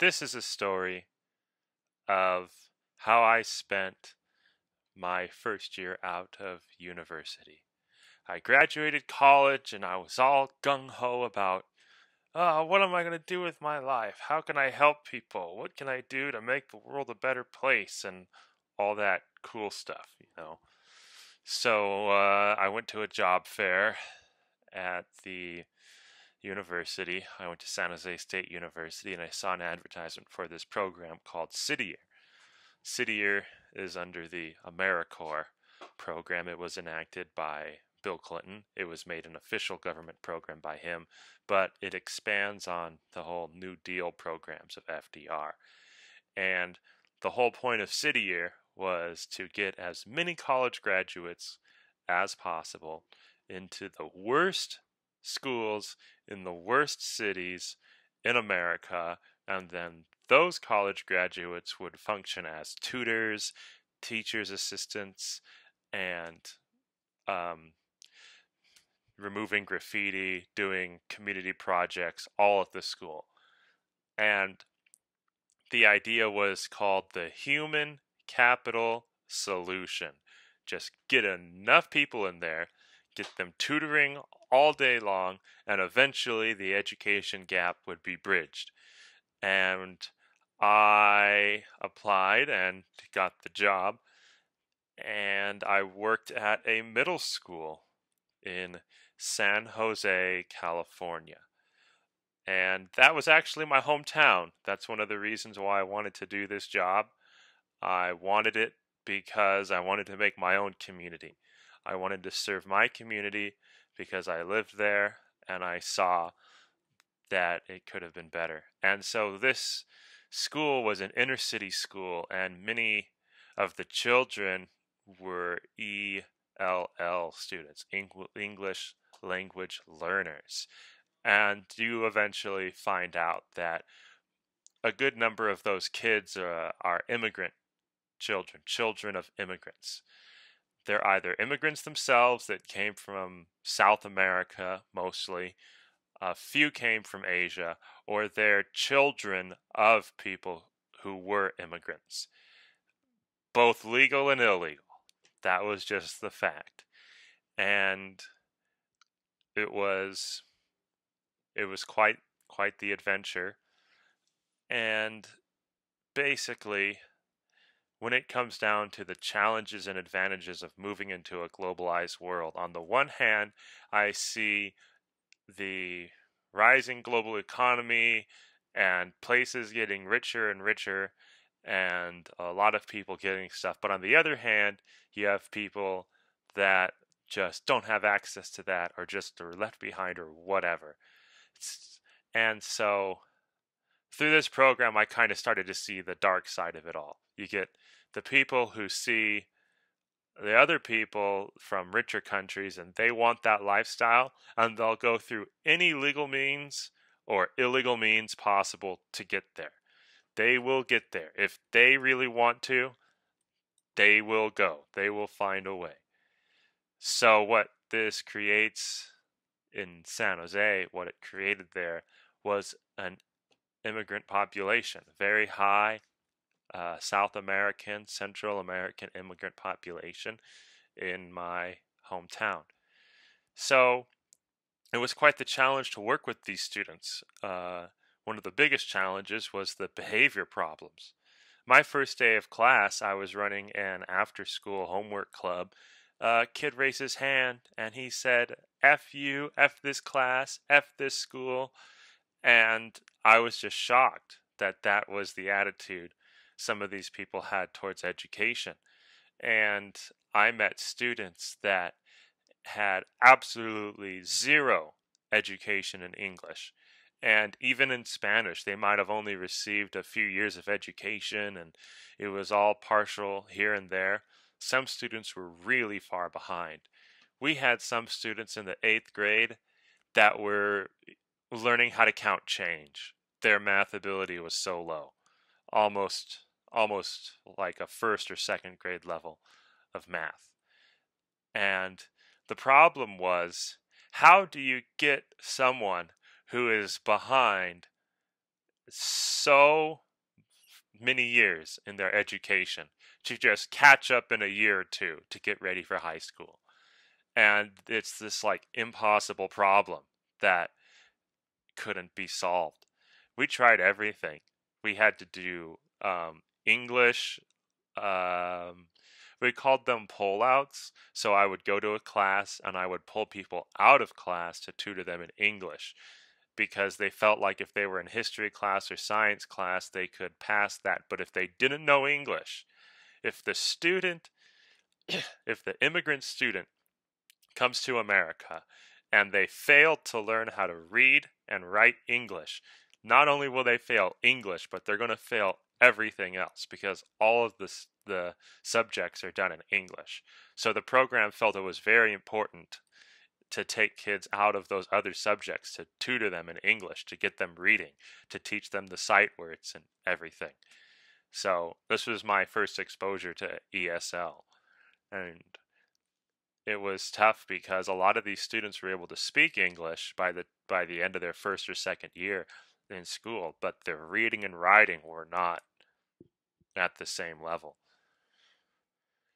This is a story of how I spent my first year out of university. I graduated college and I was all gung ho about, what am I going to do with my life? How can I help people? What can I do to make the world a better place? And all that cool stuff. So I went to a job fair at the university. I went to San Jose State University and I saw an advertisement for this program called City Year. City Year is under the Americorps program. It was enacted by Bill Clinton. It was made an official government program by him, but it expands on the whole New Deal programs of FDR. And the whole point of City Year was to get as many college graduates as possible into the worst schools in the worst cities in America, and then those college graduates would function as tutors, teachers' assistants, and removing graffiti, doing community projects, all at the school. And the idea was called the Human Capital Solution. Just get enough people in there, get them tutoring all day long, and eventually the education gap would be bridged. And I applied and got the job, and I worked at a middle school in San Jose, California. And that was actually my hometown. That's one of the reasons why I wanted to do this job. I wanted it because I wanted to make my own community. I wanted to serve my community because I lived there and I saw that it could have been better. And so this school was an inner city school, and many of the children were ELL students, English language learners. And you eventually find out that a good number of those kids are immigrant children of immigrants. They're either immigrants themselves that came from South America mostly, a few came from Asia, or they're children of people who were immigrants, both legal and illegal. That was just the fact. And it was quite the adventure. And basically, when it comes down to the challenges and advantages of moving into a globalized world, on the one hand, I see the rising global economy and places getting richer and richer and a lot of people getting stuff. But on the other hand, you have people that just don't have access to that or just are left behind or whatever. And so through this program, I kind of started to see the dark side of it all. You get the people who see the other people from richer countries and they want that lifestyle, and they'll go through any legal means or illegal means possible to get there. They will get there. If they really want to, they will go. They will find a way. So what this creates in San Jose, what it created there was an immigrant population, very high South American, Central American immigrant population in my hometown. So it was quite the challenge to work with these students. One of the biggest challenges was the behavior problems. My first day of class, I was running an after-school homework club. A kid raised his hand and he said, F you, F this class, F this school. And I was just shocked that that was the attitude some of these people had towards education. And I met students that had absolutely zero education in English. And even in Spanish, they might have only received a few years of education and it was all partial here and there. Some students were really far behind. We had some students in the 8th grade that were learning how to count change. Their math ability was so low, almost like a first or second grade level of math. And the problem was, how do you get someone who is behind so many years in their education to just catch up in a year or two to get ready for high school. And it's this like impossible problem that couldn't be solved. We tried everything. We had to do English. Um, we called them pullouts. So I would go to a class and I would pull people out of class to tutor them in English because they felt like if they were in history class or science class, they could pass that. But if they didn't know English, if the student, if the immigrant student comes to America and they fail to learn how to read and write English, not only will they fail English, but they're going to fail everything else because all of the subjects are done in English. So the program felt it was very important to take kids out of those other subjects, to tutor them in English, to get them reading, to teach them the sight words and everything. So this was my first exposure to ESL. And it was tough because a lot of these students were able to speak English by the end of their first or second year in school, but their reading and writing were not at the same level.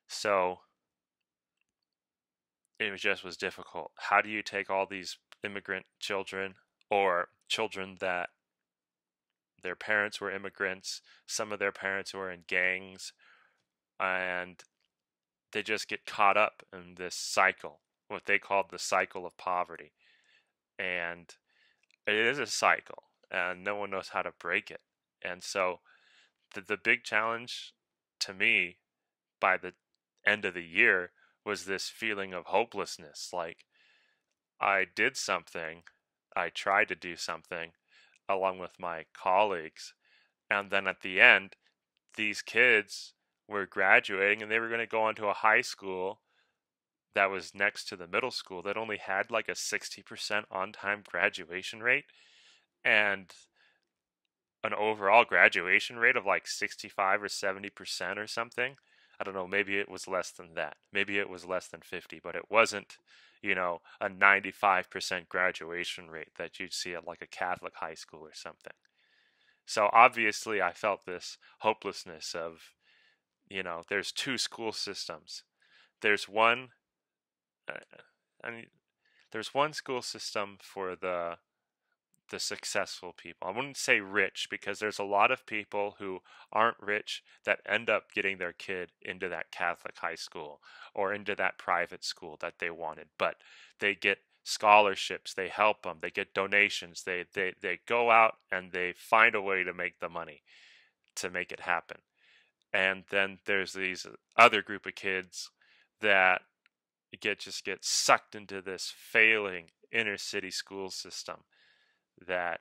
So it just was difficult. How do you take all these immigrant children or children that their parents were immigrants, some of their parents were in gangs, and they just get caught up in this cycle, what they called the cycle of poverty. And it is a cycle, and no one knows how to break it. And so the big challenge to me by the end of the year was this feeling of hopelessness. Like, I did something, I tried to do something along with my colleagues, and then at the end, these kids were graduating and they were going to go on to a high school that was next to the middle school that only had like a 60% on-time graduation rate and an overall graduation rate of like 65 or 70% or something. I don't know, maybe it was less than that. Maybe it was less than 50, but it wasn't, a 95% graduation rate that you'd see at like a Catholic high school or something. So obviously I felt this hopelessness of, there's two school systems. There's one, uh, I mean, there's one school system for the successful people. I wouldn't say rich because there's a lot of people who aren't rich that end up getting their kid into that Catholic high school or into that private school that they wanted, but they get scholarships, they help them, they get donations, they go out and they find a way to make the money to make it happen. And then there's these other group of kids that get sucked into this failing inner city school system that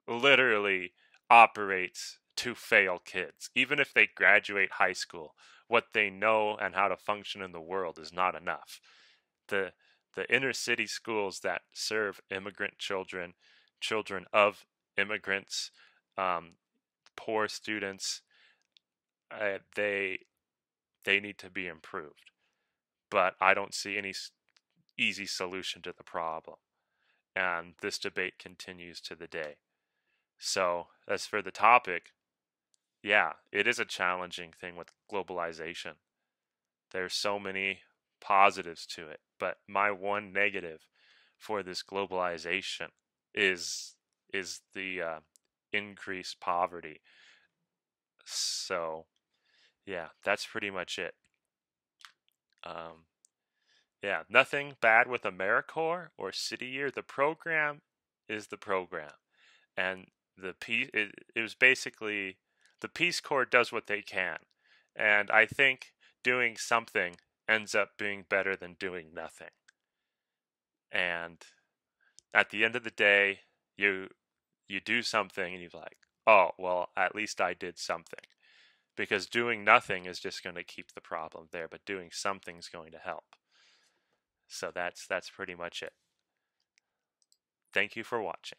literally operates to fail kids. Even if they graduate high school, what they know and how to function in the world is not enough. The the inner city schools that serve immigrant children, children of immigrants, um, poor students, they need to be improved. But I don't see any easy solution to the problem. And this debate continues to the day. So, as for the topic, yeah, it is a challenging thing with globalization. There's so many positives to it, but my one negative for this globalization is the increased poverty. So, yeah, that's pretty much it. Um, yeah, nothing bad with Americorps or City Year. The program is the program. And it was basically the Peace Corps does what they can, and I think doing something ends up being better than doing nothing. And at the end of the day, you do something and you're like, oh well, at least I did something, because doing nothing is just going to keep the problem there, but doing something's going to help. So that's pretty much it. Thank you for watching.